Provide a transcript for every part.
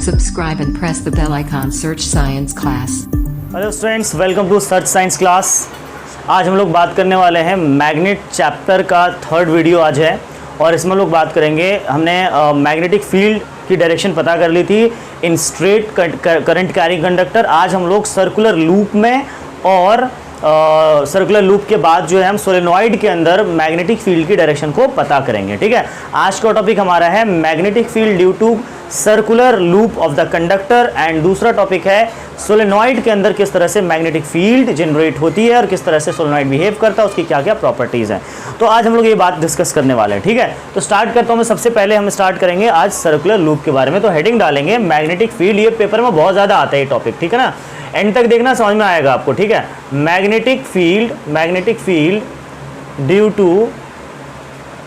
subscribe and press the bell icon. Search Science Class. Hello students, welcome to search science class. आज हम लोग बात करने वाले हैं मैग्नेट चैप्टर का थर्ड वीडियो आज है और इसमें लोग बात करेंगे। हमने मैग्नेटिक फील्ड की डायरेक्शन पता कर ली थी in straight current carrying conductor. आज हम लोग सर्कुलर लूप में और सर्कुलर लूप के बाद जो है हम सोलेनॉइड के अंदर मैग्नेटिक फील्ड की डायरेक्शन को पता करेंगे। ठीक है, आज का टॉपिक हमारा है magnetic field due to circular loop of the conductor and दूसरा टॉपिक है सोलेनॉइड के अंदर किस तरह से मैग्नेटिक फील्ड जनरेट होती है और किस तरह से सोलेनॉइड बिहेव करता है, उसकी क्या क्या प्रॉपर्टीज़ हैं। तो आज हम लोग ये बात डिस्कस करने वाले हैं। ठीक है, तो स्टार्ट करता हूँ मैं। सबसे पहले हम स्टार्ट करेंगे आज सर्कुलर लूप के बारे में। तो हेडिंग डालेंगे मैग्नेटिक फील्ड। ये पेपर में बहुत ज़्यादा आता है ये टॉपिक, ठीक है ना, एंड तक देखना, समझ में आएगा आपको। ठीक है, magnetic field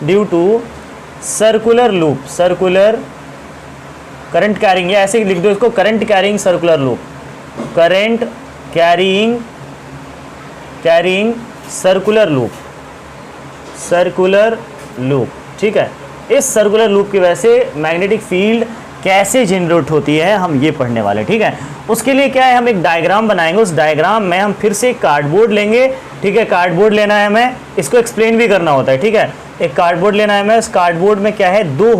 due to circular loop, circular current carrying, या ऐसे लिख दो इसको, current carrying circular loop, current carrying circular loop. ठीक है, इस सर्कुलर लूप की वजह से मैग्नेटिक फील्ड कैसे जनरेट होती है हम ये पढ़ने वाले। ठीक है, उसके लिए क्या है, हम एक डायग्राम बनाएंगे। उस डायग्राम में हम फिर से एक कार्डबोर्ड लेंगे। ठीक है, कार्डबोर्ड लेना है हमें, इसको एक्सप्लेन भी करना होता है। ठीक है, एक कार्डबोर्ड लेना है हमें। उस कार्डबोर्ड में क्या है, दो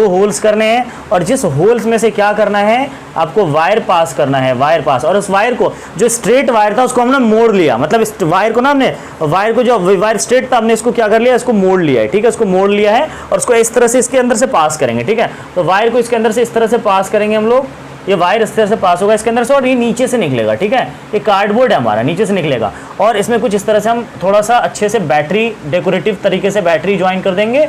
होल्स करने हैं और जिस होल्स में से क्या करना है, आपको वायर पास करना है, वायर पास। और उस वायर को, जो स्ट्रेट वायर था उसको हमने मोड़ लिया, मतलब इस वायर को ना हमने, वायर को जो वायर स्ट्रेट था हमने इसको क्या कर लिया, इसको मोड़ लिया है। ठीक है, इसको मोड़ लिया है और उसको इस तरह से इसके अंदर से पास करेंगे। ठीक है, तो वायर को इसके अंदर से इस तरह से पास करेंगे हम लोग। ये वायर इस तरह से पास होगा इसके अंदर से और ये नीचे से निकलेगा। ठीक है, ये कार्डबोर्ड है हमारा, नीचे से निकलेगा और इसमें कुछ इस तरह से हम थोड़ा सा अच्छे से बैटरी, डेकोरेटिव तरीके से बैटरी ज्वाइन कर देंगे,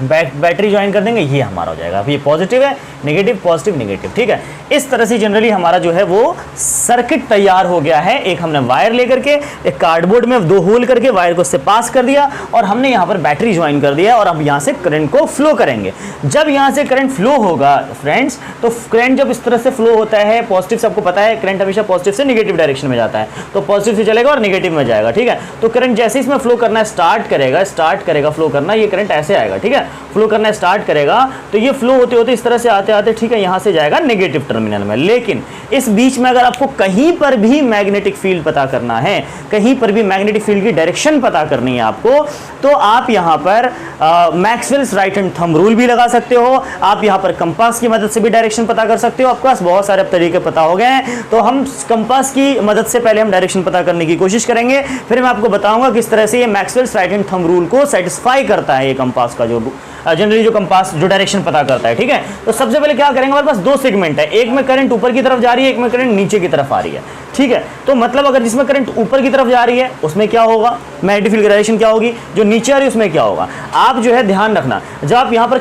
बैटरी ज्वाइन कर देंगे। ये हमारा हो जाएगा। अब ये पॉजिटिव है, नेगेटिव, पॉजिटिव, नेगेटिव। ठीक है, इस तरह से जनरली हमारा जो है वो सर्किट तैयार हो गया है। एक हमने वायर लेकर के एक कार्डबोर्ड में दो होल करके वायर को उससे पास कर दिया और हमने यहाँ पर बैटरी ज्वाइन कर दिया और अब यहाँ से करंट को फ्लो करेंगे। जब यहाँ से करंट फ्लो होगा फ्रेंड्स, तो करंट जब इस तरह से फ्लो होता है, पॉजिटिव से, आपको पता है करंट हमेशा पॉजिटिव से नेगेटिव डायरेक्शन में जाता है, तो पॉजिटिव से चलेगा और नेगेटिव में जाएगा। ठीक है, तो करंट जैसे इसमें फ्लो करना स्टार्ट करेगा फ्लो करना, ये करंट ऐसे आएगा। ठीक है, फ्लो करना स्टार्ट करेगा तो ये फ्लो होते होते इस तरह से आते आते, ठीक है, यहां से जाएगा नेगेटिव टर्मिनल में। लेकिन इस बीच में अगर आपको कहीं पर भी मैग्नेटिक फील्ड पता करना है, कहीं पर भी मैग्नेटिक फील्ड की डायरेक्शन पता करनी है आपको, तो आप यहां पर Maxwell's right hand thumb rule भी लगा सकते हो। आप यहां पर कंपास की मदद से भी डायरेक्शन पता कर सकते हो। आपके पास बहुत सारे तरीके पता हो गए हैं, तो हम कंपास की मदद से पहले हम डायरेक्शन पता करने की कोशिश करेंगे, फिर मैं आपको बताऊंगा किस तरह से ये Maxwell's right hand thumb rule को सेटिस्फाई करता है, ये कंपास का जो जनरली जो कंपास जो डायरेक्शन पता करता है। ठीक है, तो सबसे पहले क्या करेंगे, हमारे पास दो सेगमेंट है, एक में करंट ऊपर की तरफ जा रही है, एक में करंट नीचे की तरफ आ रही है। ठीक है, तो मतलब अगर जिसमें करंट ऊपर की तरफ जा रही है उसमें क्या होगा, मैग्नेटिक फील्ड की डायरेक्शन क्या होगी, जो नीचे आ रही है उसमें क्या होगा। आप जो है ध्यान रखना, जब आप यहाँ पर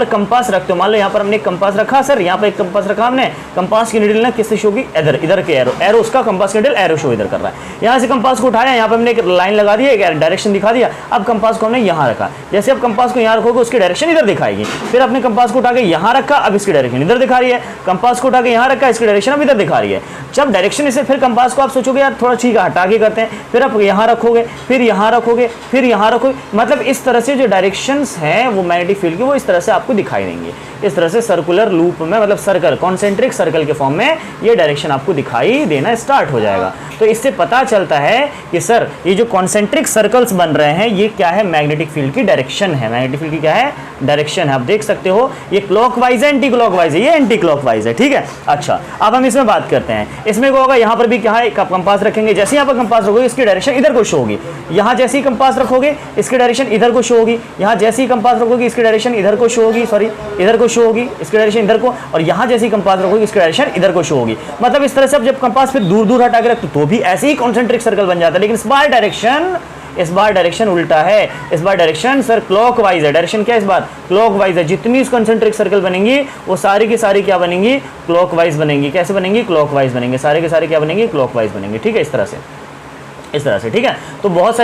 कंपास रखते हो, मान लो यहाँ पर हमने एक कंपास रखा, सर यहाँ पर एक कंपास रखा हमने, कंपास की नीडल ना किससे शो होगी, इधर के एरो उसका कंपास की नीडल एरो शो इधर कर रहा है। यहाँ से कंपास को उठाया, यहाँ पर हमने एक लाइन लगा दी, एक डायरेक्शन दिखा दिया। अब कंपास को हमने यहाँ रखा, जैसे आप कंपास को यहाँ रखोगे उसकी डायरेक्शन इधर दिखाएगी। फिर अपने कंपास को उठा के यहाँ रखा, अब इसकी डायरेक्शन इधर दिखा रही है। कंपास को उठा के यहाँ रखा, इसकी डायरेक्शन अब इधर दिखा रही है। जब डायरेक्शन इसे, फिर कंपास को आप सोचोगे यार थोड़ा ठीक है हटा के करते हैं, फिर आप यहाँ रखोगे, फिर यहाँ रखोगे, फिर यहाँ रखोगे, मतलब इस तरह से जो डायरेक्शंस हैं वो मैग्नेटिक फील्ड की, वो इस तरह से आपको दिखाई देंगे। इस तरह से सर्कुलर लूप में, मतलब सर्कल, कॉन्सेंट्रिक सर्कल के फॉर्म में ये डायरेक्शन आपको दिखाई देना स्टार्ट हो जाएगा। तो इससे पता चलता है कि सर ये जो कॉन्सेंट्रिक सर्कल्स बन रहे हैं ये क्या है, मैग्नेटिक फील्ड की डायरेक्शन है। मैग्नेटिक फील्ड की क्या है, डायरेक्शन है। आप देख सकते हो ये क्लॉकवाइज है, एंटी क्लॉकवाइज है, ये एंटी क्लॉकवाइज है। ठीक है, अच्छा अब हम इसमें बात करते हैं। इसमें क्या होगा, यहाँ पर भी क्या है, कंपास रखेंगे, जैसे यहाँ पर कंपास रखोगे इसकी डायरेक्शन इधर को शो होगी। यहाँ जैसे ही कंपास रखोगे इसकी डायरेक्शन इधर को शो होगी। यहाँ जैसे ही कंपास रखोगे इसकी डायरेक्शन इधर को शो होगी, सॉरी इधर को शो होगी, इसकी डायरेक्शन इधर को, और यहाँ जैसे ही कंपास रखोगे इसकी डायरेक्शन इधर को शो होगी। मतलब इस तरह से अब जब कंपास फिर दूर दूर हटा के रखते तो भी ऐसे ही कॉन्सेंट्रिक सर्कल बन जाता है। लेकिन इस बार डायरेक्शन उल्टा है। इस बार डायरेक्शन सर क्लॉकवाइज है। डायरेक्शन क्या है इस बार, क्लॉकवाइज है। जितनी कॉन्सेंट्रिक सर्कल बनेंगी वो सारी की सारी क्या बनेंगी, क्लॉकवाइज बनेंगी। कैसे बनेंगी, क्लॉकवाइज बनेंगे, सारे के सारे क्या बनेंगी, क्लॉकवाइज बनेंगे। ठीक है, इस तरह से। ठीक है, तो बहुत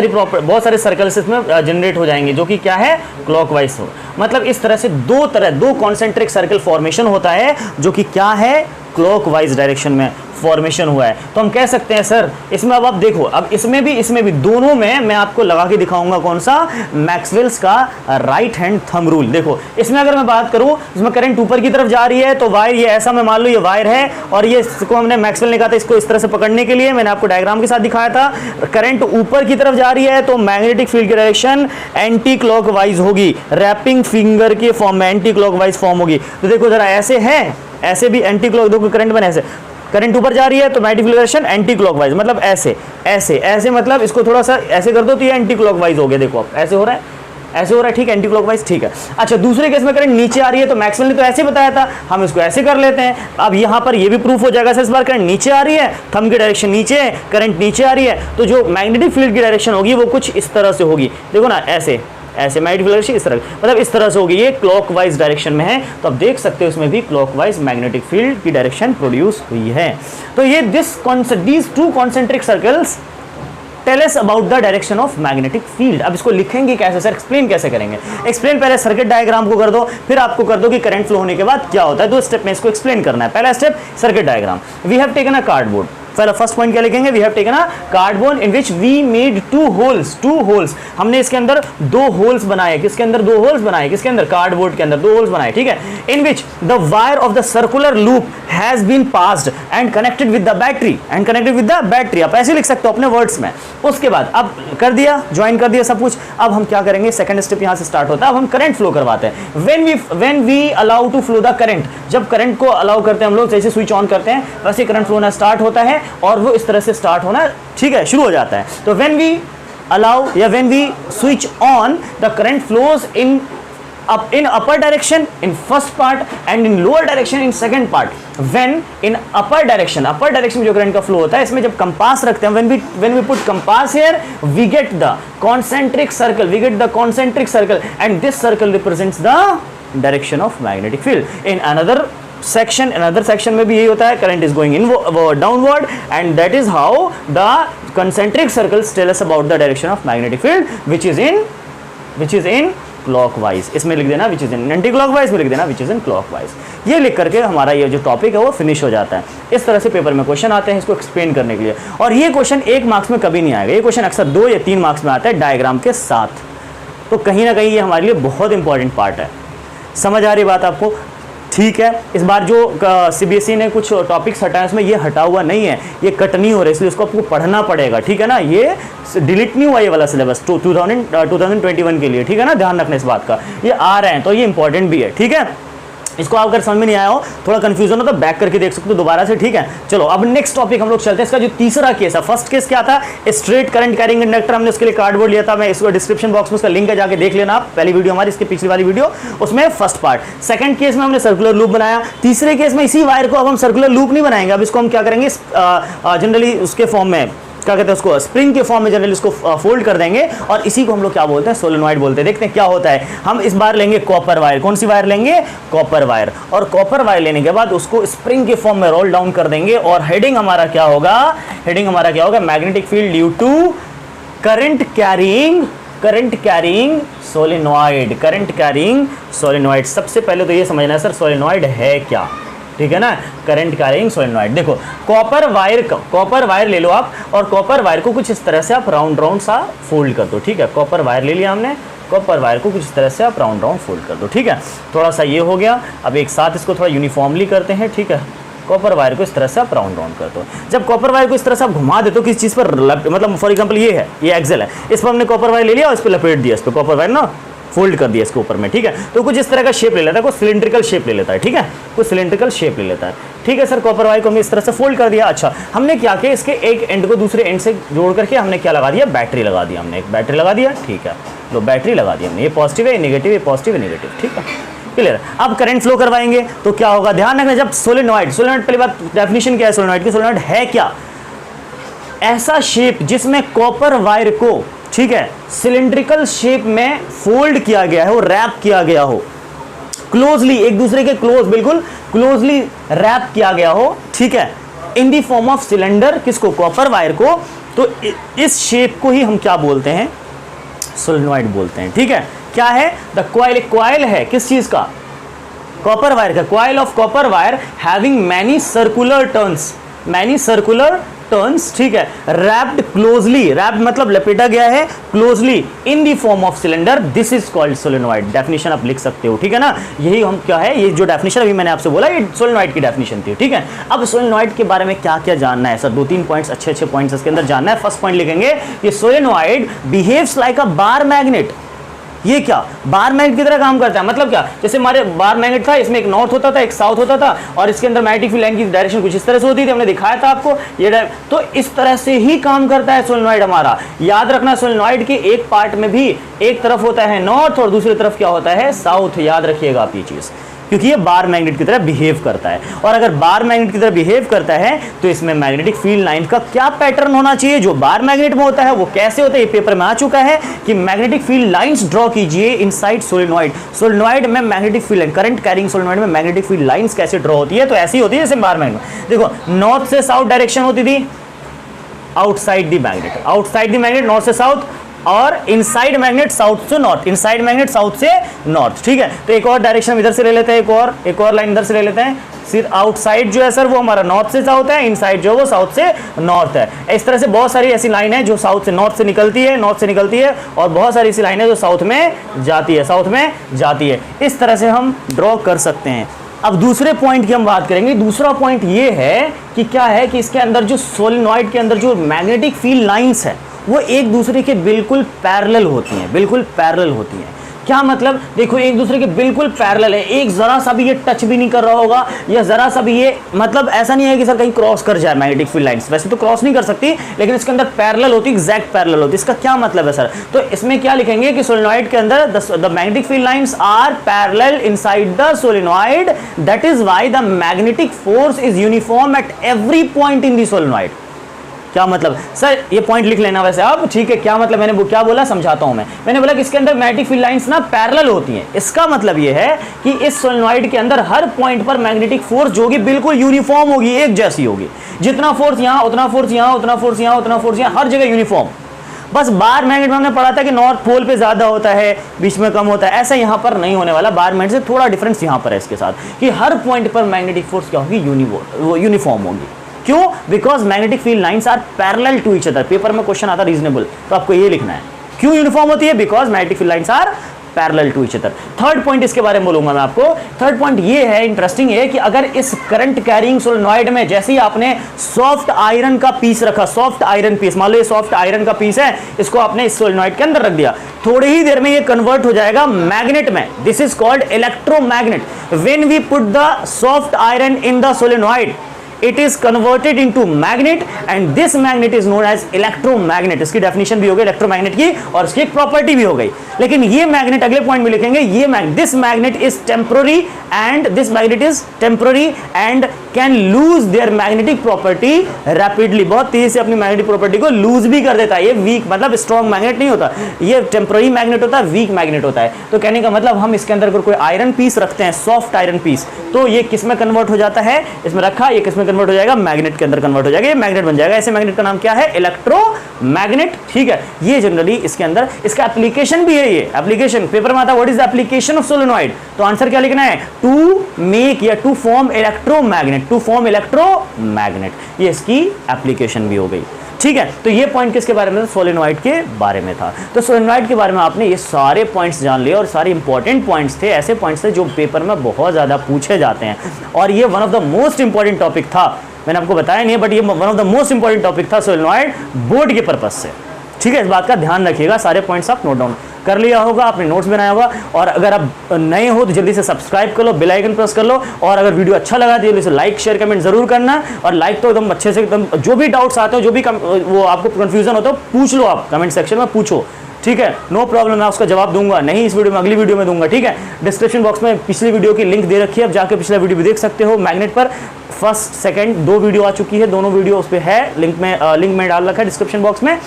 सारे सर्कल्स इसमें जनरेट हो जाएंगे जो कि क्या है, क्लॉकवाइज हो। मतलब इस तरह से दो कॉन्सेंट्रिक सर्कल फॉर्मेशन होता है जो कि क्या है, क्लॉकवाइज डायरेक्शन में फॉर्मेशन हुआ है। तो हम कह सकते हैं सर इसमें, अब आप देखो, अब इसमें भी दोनों में मैं आपको लगा के दिखाऊंगा कौन सा, मैक्सवेल्स का राइट हैंड थंब रूल। देखो इसमें अगर मैं बात करूं, इसमें करंट ऊपर की तरफ जा रही है तो वायर ये ऐसा, मैं मान लो ये वायर है और ये इसको हमने मैक्सवेल ने कहा था इसको इस तरह से पकड़ने के लिए, मैंने आपको डायग्राम के साथ दिखाया था। करंट ऊपर की तरफ जा रही है तो मैग्नेटिक फील्ड की डायरेक्शन एंटी क्लॉकवाइज होगी, रैपिंग फिंगर के फॉर्म में एंटी क्लॉकवाइज फॉर्म होगी। तो देखो जरा ऐसे है, ऐसे भी एंटी क्लॉक, देखो करंट बने ऐसे, करंट ऊपर जा रही है तो magnetic field direction anti clockwise, मतलब ऐसे ऐसे ऐसे, मतलब इसको थोड़ा सा ऐसे कर दो तो ये एंटी क्लॉकवाइज हो गया। देखो अब ऐसे हो रहा है, ऐसे हो रहा है, ठीक है, एंटी क्लॉकवाइज, ठीक है। अच्छा दूसरे केस में करंट नीचे आ रही है तो मैक्सवेल ने तो ऐसे बताया था, हम इसको ऐसे कर लेते हैं। अब यहां पर ये भी प्रूफ हो जाएगा, इस बार करंट नीचे आ रही है, थंब की डायरेक्शन नीचे है, करंट नीचे आ रही है, तो जो मैग्नेटिक फील्ड की डायरेक्शन होगी वो कुछ इस तरह से होगी। देखो ना ऐसे ऐसे, मैग्नेटिक फील्ड डायरेक्शन इस तरह, मतलब इस तरह से होगी, ये क्लॉकवाइज डायरेक्शन में है। तो आप देख सकते हो इसमें भी क्लॉकवाइज मैग्नेटिक फील्ड की डायरेक्शन प्रोड्यूस हुई है। तो ये these two concentric circles tell us about the direction of magnetic field. अब इसको लिखेंगे कैसे सर, एक्सप्लेन कैसे करेंगे? एक्सप्लेन पहले सर्किट डायग्राम को कर दो, फिर आपको कर दो कि करंट फ्लो होने के बाद क्या होता है। दो स्टेप में इसको एक्सप्लेन करना है। पहला step circuit diagram. We have taken a cardboard, पहला फर्स्ट पॉइंट क्या लिखेंगे, we have taken a cardboard in which we made two holes, हमने इसके अंदर दो होल्स बनाए, किसके अंदर दो होल्स बनाए, किसके अंदर, कार्डबोर्ड के अंदर दो होल्स बनाए, ठीक है। In which the wire of the circular loop has been passed and connected with the battery, आप ऐसे लिख सकते हो अपने वर्ड्स में। उसके बाद अब कर दिया, ज्वाइन कर दिया सब कुछ। अब हम क्या करेंगे, सेकंड स्टेप यहां से स्टार्ट होता है, अब हम करंट फ्लो करवाते हैं। When we allow to flow the current, जब करंट को अलाउ करते हैं हम लोग, जैसे स्विच ऑन करते हैं वैसे करंट फ्लो होना स्टार्ट होता है और वो इस तरह से स्टार्ट होना, ठीक है, शुरू हो जाता है। तो व्हेन वी अलाउ या when we switch on the current flows in upper direction in first part and in lower direction in second part. When in upper direction में जो करंट का फ्लो होता है, इसमें जब कंपास रखते हैं, when we put compass here, we get the concentric circle and this circle represents the direction of magnetic field. In another section में भी यही होता है, current is going in downward and that is how the concentric circles tell us about the direction of magnetic field which is in clockwise. इसमें लिख देना which is in anti clockwise, में लिख देना विच इज इन क्लॉकवाइज। ये लिख करके हमारा ये जो टॉपिक है वो फिनिश हो जाता है। इस तरह से पेपर में क्वेश्चन आते हैं इसको एक्सप्लेन करने के लिए, और ये क्वेश्चन 1 मार्क्स में कभी नहीं आएगा, ये क्वेश्चन अक्सर 2 या 3 मार्क्स में आता है डायग्राम के साथ। तो कहीं ना कहीं ये हमारे लिए बहुत इंपॉर्टेंट पार्ट है। समझ आ रही बात आपको? ठीक है। इस बार जो सीबीएसई ने कुछ टॉपिक्स हटाए उसमें ये हटा हुआ नहीं है, ये कट नहीं हो रहा है, इसलिए उसको आपको पढ़ना पड़ेगा, ठीक है ना। ये डिलीट नहीं हुआ ये वाला सिलेबस 2021 के लिए, ठीक है ना, ध्यान रखना इस बात का। ये आ रहे हैं तो ये इंपॉर्टेंट भी है, ठीक है। इसको आप अगर समझ में नहीं आया हो, थोड़ा कंफ्यूजन हो तो बैक करके देख सकते हो दोबारा से, ठीक है। चलो अब नेक्स्ट टॉपिक हम लोग चलते हैं। इसका जो तीसरा केस है, फर्स्ट केस क्या था, स्ट्रेट करंट कैरिंग इंडक्टर, हमने उसके लिए कार्डबोर्ड लिया था, मैं इसको डिस्क्रिप्शन बॉक्स में उसका लिंक है, जाके देख लेना आप, पहली वीडियो हमारी, इसके पिछली वाली वीडियो, उसमें फर्स्ट पार्ट। सेकंड केस में हमने सर्कुलर लूप बनाया। तीसरे केस में इसी वायर को अब हम सर्कुलर लूप नहीं बनाएंगे, अब इसको हम क्या करेंगे, जनरली उसके फॉर्म में क्या कहते हैं, उसको स्प्रिंग के फॉर्म में जनरली उसको फोल्ड कर देंगे और इसी को हम लोग क्या बोलते हैं, सोलेनॉइड बोलते हैं। देखते हैं क्या होता है। हम इस बार लेंगे कॉपर वायर। कौन सी वायर लेंगे? Copper wire. और कॉपर वायर लेने के बाद उसको स्प्रिंग के फॉर्म में रोल डाउन कर देंगे और हेडिंग हमारा क्या होगा, magnetic field due to current carrying solenoid. सबसे पहले तो ये समझना है सर सोलेनॉइड है क्या, ठीक है ना, करंट कैरिंग सोलेनॉइड। देखो कॉपर वायर ले लो आप, और कॉपर वायर को कुछ इस तरह से आप राउंड सा फोल्ड कर दो, ठीक है। कॉपर वायर ले लिया हमने, कॉपर वायर को कुछ इस तरह से आप राउंड फोल्ड कर दो, ठीक है। थोड़ा सा ये हो गया। अब एक साथ इसको थोड़ा यूनिफॉर्मली करते हैं, ठीक है। कॉपर वायर को इस तरह से आप राउंड कर दो। जब कॉपर वायर को इस तरह से आप घुमा देते हो किस चीज़ पर, मतलब फॉर एग्जाम्पल ये है, ये एक्सेल है, इस पर हमने कॉपर वायर ले लिया और इस पर लपेट दिया, इस पर कॉपर वायर ना फोल्ड कर दिया इसके ऊपर में, ठीक है। तो कुछ इस तरह का शेप ले लेता है, कुछ सिलेंड्रिकल शेप ले लेता है, ठीक है, कुछ सिलेंड्रिकल शेप ले लेता है, ठीक है सर। कॉपर वायर को हमने इस तरह से फोल्ड कर दिया। अच्छा, हमने क्या किया, इसके एक एंड को दूसरे एंड से जोड़ करके हमने क्या लगा दिया, बैटरी लगा दिया, हमने एक बैटरी लगा दिया, ठीक है। लो बैटरी लगा दी हमने, ये पॉजिटिव है, ये नेगेटिव है, पॉजिटिव है, नेगेटिव, ठीक है, क्लियर। अब करंट फ्लो करवाएंगे तो क्या होगा, ध्यान रखना। जब सोलेनॉइड पहली बात डेफिनेशन क्या है सोलेनॉइड की, सोलेनॉइड है क्या, ऐसा शेप जिसमें कॉपर वायर को, ठीक है, सिलिंड्रिकल शेप में फोल्ड किया गया है, वो रैप किया गया हो, क्लोजली एक दूसरे के बिल्कुल क्लोजली रैप किया गया हो, ठीक है, इन दी फॉर्म ऑफ सिलेंडर। किसको, कॉपर वायर को। तो इस शेप को ही हम क्या बोलते हैं, सोलेनॉइड बोलते हैं, ठीक है। क्या है, द कॉइल है किस चीज का, कॉपर वायर का, coil of copper wire having many circular turns, many circular turns, ठीक है, रैप्ड क्लोजली, रैप्ड मतलब लपेटा गया है, closely in the form of cylinder, this is called solenoid. Definition आप लिख सकते हो, ठीक है ना। यही हम क्या है, ये जो डेफिनेशन अभी मैंने आपसे बोला ये सोलेनॉइड की डेफिनेशन थी, ठीक है। अब सोलेनॉइड के बारे में क्या क्या जानना है सर, 2-3 पॉइंट्स, अच्छे पॉइंट्स इसके अंदर जानना है। फर्स्ट पॉइंट लिखेंगे कि सोलेनॉइड बिहेव्स लाइक अ बार मैग्नेट। ये क्या, बार मैग्नेट की तरह काम करता है, मतलब क्या, जैसे हमारे बार मैग्नेट था, इसमें एक नॉर्थ होता था एक साउथ होता था और इसके अंदर मैग्नेटिक फील्ड लाइन की डायरेक्शन कुछ इस तरह से होती थी, हमने दिखाया था आपको ये तो इस तरह से ही काम करता है सोलेनॉइड हमारा। याद रखना सोलेनॉइड के एक पार्ट में भी एक तरफ होता है नॉर्थ और दूसरी तरफ क्या होता है साउथ, याद रखिएगा आप ये चीज, क्योंकि ये बार मैग्नेट की तरह बिहेव करता है। और अगर बार मैग्नेट की तरह बिहेव करता है तो इसमें मैग्नेटिक फील्ड लाइन का क्या पैटर्न होना चाहिए, जो बार मैग्नेट में होता है वो कैसे होता है, ये पेपर में आ चुका है कि मैग्नेटिक फील्ड लाइंस ड्रॉ कीजिए इनसाइड सोलेनॉइड। सोलेनॉइड में magnetic field line, current carrying solenoid में मैग्नेटिक फील्ड लाइंस कैसे ड्रॉ होती है, तो ऐसी होती है जैसे बार मैग्नेट। देखो नॉर्थ से साउथ डायरेक्शन होती थी, outside the magnet, outside the magnet north से साउथ, और इनसाइड मैग्नेट साउथ से नॉर्थ, इनसाइड मैग्नेट साउथ से नॉर्थ, ठीक है। तो एक और डायरेक्शन इधर से ले लेते हैं, एक और लाइन इधर से ले लेते हैं। सिर्फ आउटसाइड जो है सर वो हमारा नॉर्थ से साउथ है, इनसाइड जो है वो साउथ से नॉर्थ है। इस तरह से बहुत सारी ऐसी लाइन है जो साउथ से नॉर्थ से निकलती है, नॉर्थ से निकलती है, और बहुत सारी ऐसी लाइन है जो साउथ में जाती है, साउथ में जाती है। इस तरह से हम ड्रॉ कर सकते हैं। अब दूसरे पॉइंट की हम बात करेंगे। दूसरा पॉइंट ये है कि क्या है कि इसके अंदर जो सोलेनॉइड के अंदर जो मैग्नेटिक फील्ड लाइंस है वो एक दूसरे के बिल्कुल पैरेलल होती हैं, बिल्कुल पैरेलल होती हैं। क्या मतलब, देखो एक दूसरे के बिल्कुल पैरेलल है, एक जरा सा भी ये टच भी नहीं कर रहा होगा या जरा सा भी ये, मतलब ऐसा नहीं है कि सर कहीं क्रॉस कर जाए मैग्नेटिक फील्ड लाइंस, वैसे तो क्रॉस नहीं कर सकती लेकिन इसके अंदर पैरेलल होती, एग्जैक्ट पैरेलल होती। इसका क्या मतलब है सर, तो इसमें क्या लिखेंगे कि सोलेनॉइड के अंदर the magnetic field lines are parallel inside the solenoid, that is why the magnetic force is uniform at every point in the solenoid. क्या मतलब सर, ये पॉइंट लिख लेना वैसे आप, ठीक है। क्या मतलब, मैंने वो क्या बोला समझाता हूं मैंने बोला कि इसके अंदर मैग्नेटिक फील्ड लाइंस ना पैरेलल होती हैं। इसका मतलब ये है कि इस सोलेनॉइड के अंदर हर पॉइंट पर मैग्नेटिक फोर्स जो होगी बिल्कुल यूनिफॉर्म होगी, एक जैसी होगी। जितना फोर्स यहां उतना फोर्स यहां, उतना फोर्स यहां उतना फोर्स यहां, हर जगह यूनिफॉर्म। बस बार मैग्नेट में हमने पढ़ा था कि नॉर्थ पोल पे ज्यादा होता है, बीच में कम होता है, ऐसा यहां पर नहीं होने वाला। बार मैग्नेट से थोड़ा डिफरेंस यहां पर है इसके साथ कि हर पॉइंट पर मैग्नेटिक फोर्स क्या होगी, यूनिफॉर्म होगी। क्यों, because magnetic field lines are parallel to each other. Paper में क्वेश्चन आता रीजनेबल, तो आपको ये लिखना है क्यों यूनिफॉर्म होती है, because magnetic field lines are parallel to each other. Third point इसके बारे में बोलूंगा मैं आपको। थर्ड पॉइंट ये है, इंटरेस्टिंग है कि अगर इस करंट कैरिंग सोलेनॉइड में जैसे ही आपने सॉफ्ट आयरन का पीस रखा, सॉफ्ट आयरन पीस, मान लो ये सॉफ्ट आयरन का पीस है, इसको आपने इस सोलेनॉइड के अंदर रख दिया, थोड़ी ही देर में ये कन्वर्ट हो जाएगा मैग्नेट में। This is called electromagnet. When we put the soft iron in the solenoid, it is converted into magnet and this magnet is known as electromagnet। इसकी डेफिनेशन भी हो गई इलेक्ट्रोमैग्नेट की और इसकी एक प्रॉपर्टी भी हो गई। लेकिन ये मैग्नेट अगले पॉइंट में लिखेंगे, ये this magnet is temporary and this magnet is temporary and can lose their magnetic property rapidly. बहुत तेजी से अपनी मैग्नेटिक प्रॉपर्टी को लूज भी कर देता है। ये वीक मतलब स्ट्रॉन्ग मैग्नेट नहीं होता, ये टेम्पररी मैग्नेट होता है, वीक मैग्नेट होता है। तो कहने का मतलब हम इसके अंदर अगर कोई आयरन पीस रखते हैं, सॉफ्ट आयरन पीस, तो ये किस में कन्वर्ट हो जाता है, इसमें रखा, ये किस में कन्वर्ट हो जाएगा, मैग्नेट के अंदर कन्वर्ट हो जाएगा, ये मैग्नेट बन जाएगा। ऐसे मैग्नेट का नाम क्या है, इलेक्ट्रोमैग्नेट, ठीक है। ये जनरली इसके अंदर इसका एप्लीकेशन भी है। ये एप्लीकेशन पेपर में आता है, what is the application of solenoid, तो आंसर क्या लिखना है, टू मेक या to form electromagnet, to form electromagnet, ये इसकी एप्लीकेशन भी हो गई, ठीक है। तो ये पॉइंट किसके बारे में था, सोलेनॉइड के बारे में था। तो सोलेनॉइड के बारे में आपने ये सारे पॉइंट्स जान लिए और सारे इंपॉर्टेंट पॉइंट्स थे, ऐसे पॉइंट्स थे जो पेपर में बहुत ज्यादा पूछे जाते हैं और ये one of the most important topic था। मैंने आपको बताया नहीं है बट ये one of the most important topic था सोलेनॉइड बोर्ड के पर्पज से, ठीक है। इस बात का ध्यान रखिएगा, सारे पॉइंट्स आप नोट डाउन कर लिया होगा, आपने नोट्स बनाया होगा। और अगर आप नए हो तो जल्दी से सब्सक्राइब कर लो, बेल आइकन प्रेस कर लो, और अगर वीडियो अच्छा लगा तो जल्दी से लाइक शेयर कमेंट जरूर करना। और लाइक तो एकदम अच्छे से, एकदम जो भी डाउट्स आते हो, जो भी वो आपको कंफ्यूजन होता है पूछ लो, आप कमेंट सेक्शन में पूछो, ठीक है, नो प्रॉब्लम, मैं उसका जवाब दूंगा, नहीं इस वीडियो में अगली वीडियो में दूंगा, ठीक है। डिस्क्रिप्शन बॉक्स में पिछली वीडियो की लिंक दे रखी है, अब जाके पिछला वीडियो भी देख सकते हो। मैग्नेट पर फर्स्ट सेकंड 2 वीडियो आ चुकी है, दोनों वीडियो उस पर है, लिंक में डाल रखा है डिस्क्रिप्शन बॉक्स में।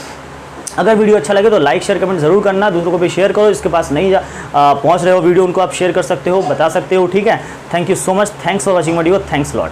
अगर वीडियो अच्छा लगे तो लाइक शेयर कमेंट जरूर करना, दूसरों को भी शेयर करो, इसके पास नहीं पहुंच रहे हो वीडियो, उनको आप शेयर कर सकते हो, बता सकते हो, ठीक है। Thank you so much, thanks for watching video, thanks lot.